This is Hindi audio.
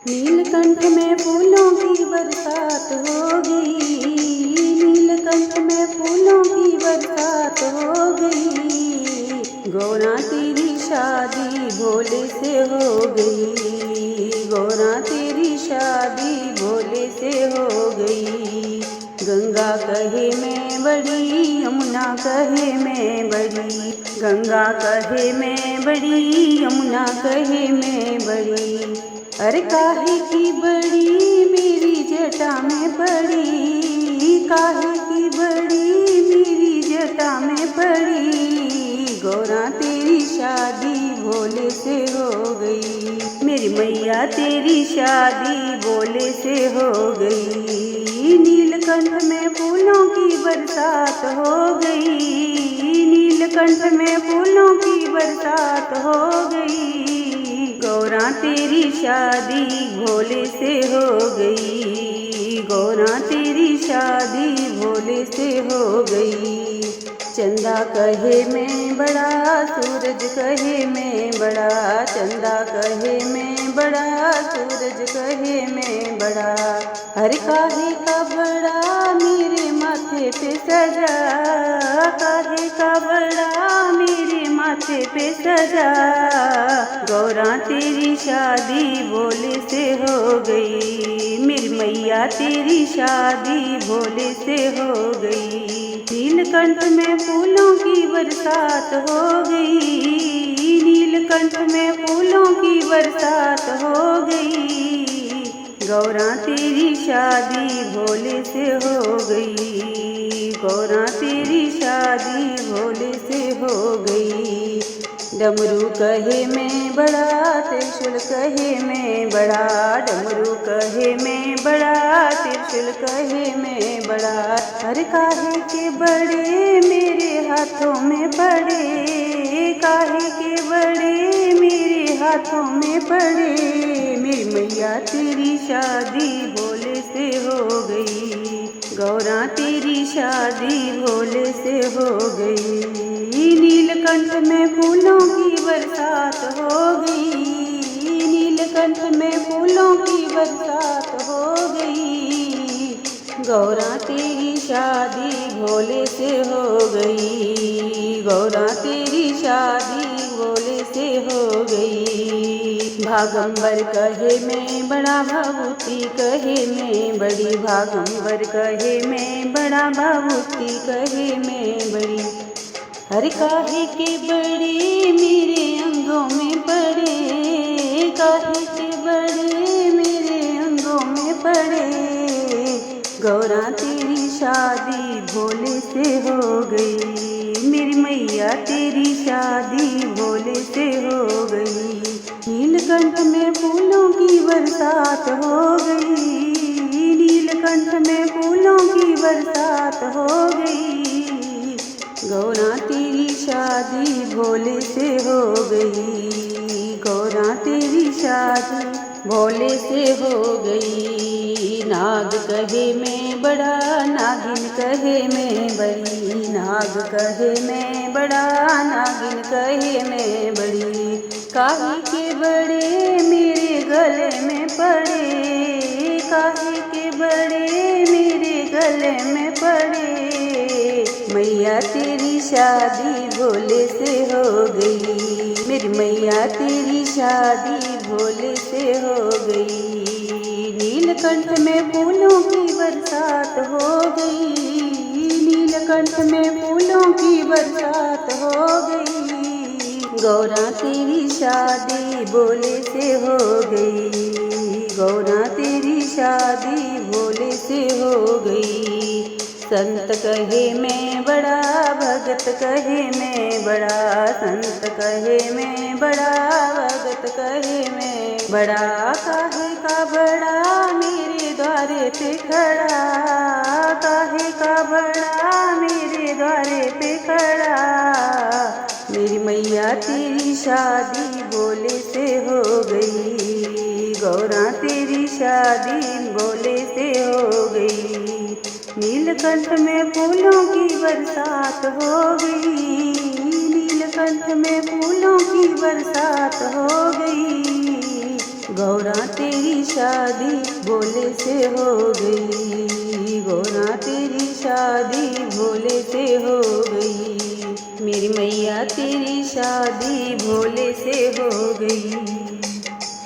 नीलकंठ में फूलों की बरसात हो गई। नीलकंठ में फूलों की बरसात हो गई। गौरा तेरी शादी भोले से हो गई। गौरा तेरी शादी भोले से हो गई। गंगा कहे मैं बड़ी, यमुना कहे मैं बड़ी। गंगा कहे मैं बड़ी, यमुना कहे मैं बड़ी। अरे काहे की बड़ी मेरी जटा में पड़ी। काहे की बड़ी मेरी जटा में पड़ी। गौरा तेरी शादी भोले से हो गई। मेरी मैया तेरी शादी भोले से हो गई। नीलकंठ में फूलों की बरसात हो गई। नीलकंठ में फूलों की बरसात हो गई। गौरा तेरी शादी भोले से हो गई। गौरा तेरी शादी भोले से हो गई। चंदा कहे मैं बड़ा, सूरज कहे मैं बड़ा। चंदा कहे मैं बड़ा, सूरज कहे मैं बड़ा। हर काहे का बड़ा मेरे माथे पे सजा। काहे का बड़ा मेरे माथे पे सजा। गौरा तेरी शादी भोले से हो गई। मेरी मैया तेरी शादी भोले से हो गई। नीलकंठ में फूलों की बरसात हो गई। नीलकंठ में फूलों की बरसात हो गई। गौरा तेरी शादी भोले से हो गई। गौरा तेरी शादी भोले से हो गई। डमरू कहे मैं बड़ा, त्रिशूल कहे मैं बड़ा। डमरू कहे मैं बड़ा, त्रिशूल कहे मैं बड़ा। हर काहे के बड़े मेरे हाथों में पड़े। काहे के बड़े मेरे हाथों में पड़े। मेरी मैया तेरी शादी भोले से हो गई। गौरा तेरी शादी भोले से हो गई। नीलकंठ में फूलों की बरसात हो गई। नीलकंठ में फूलों की बरसात हो गई। गौरा तेरी शादी भोले से हो गई। गौरा तेरी शादी भोले से हो गई। भागंबर कहे मैं बड़ा, भभूति कहे मैं बड़ी। भागंबर कहे मैं बड़ा, भभूति कहे मैं बड़ी। हर काहे के बड़े मेरे अंगों में पड़े। काहे के बड़े मेरे अंगों में पड़े। गौरा तेरी शादी भोले से हो गई। मेरी मैया तेरी शादी भोले से हो गई। नीलकंठ में फूलों की बरसात हो गई। नीलकंठ में फूलों की बरसात हो गई। गौरा तेरी शादी भोले से हो गई। गौरा तेरी शादी भोले से हो गई। नाग कहे मैं बड़ा, नागिन कहे मैं बड़ी। नाग कहे मैं बड़ा, नागिन कहे मैं बड़ी। काहे के बड़े मेरे गले में पड़े। काहे के बड़े मेरे गले में पड़े। मैया तेरी शादी भोले से हो गई। मेरी मैया तेरी शादी भोले से हो गई। नीलकंठ में फूलों की बरसात हो गई। नीलकंठ में फूलों की बरसात हो गई। गौरा तेरी शादी भोले से हो गई। गौरा तेरी शादी भोले से हो गई। संत कहे मैं बड़ा, भगत कहे मैं बड़ा। संत कहे मैं बड़ा, भगत कहे मैं बड़ा। काहे का बड़ा मेरे द्वारे पे खड़ा। काहे का बड़ा मेरे द्वारे पे खड़ा। मेरी मैया तेरी शादी भोले से हो गई। गौरा तेरी शादी भोले से हो गई। नीलकंठ में फूलों की बरसात हो गई। नीलकंठ में फूलों की बरसात हो गई। गौरा तेरी शादी भोले से हो गई, गौरा तेरी शादी भोले से हो गई, मेरी मैया तेरी शादी भोले से हो गई।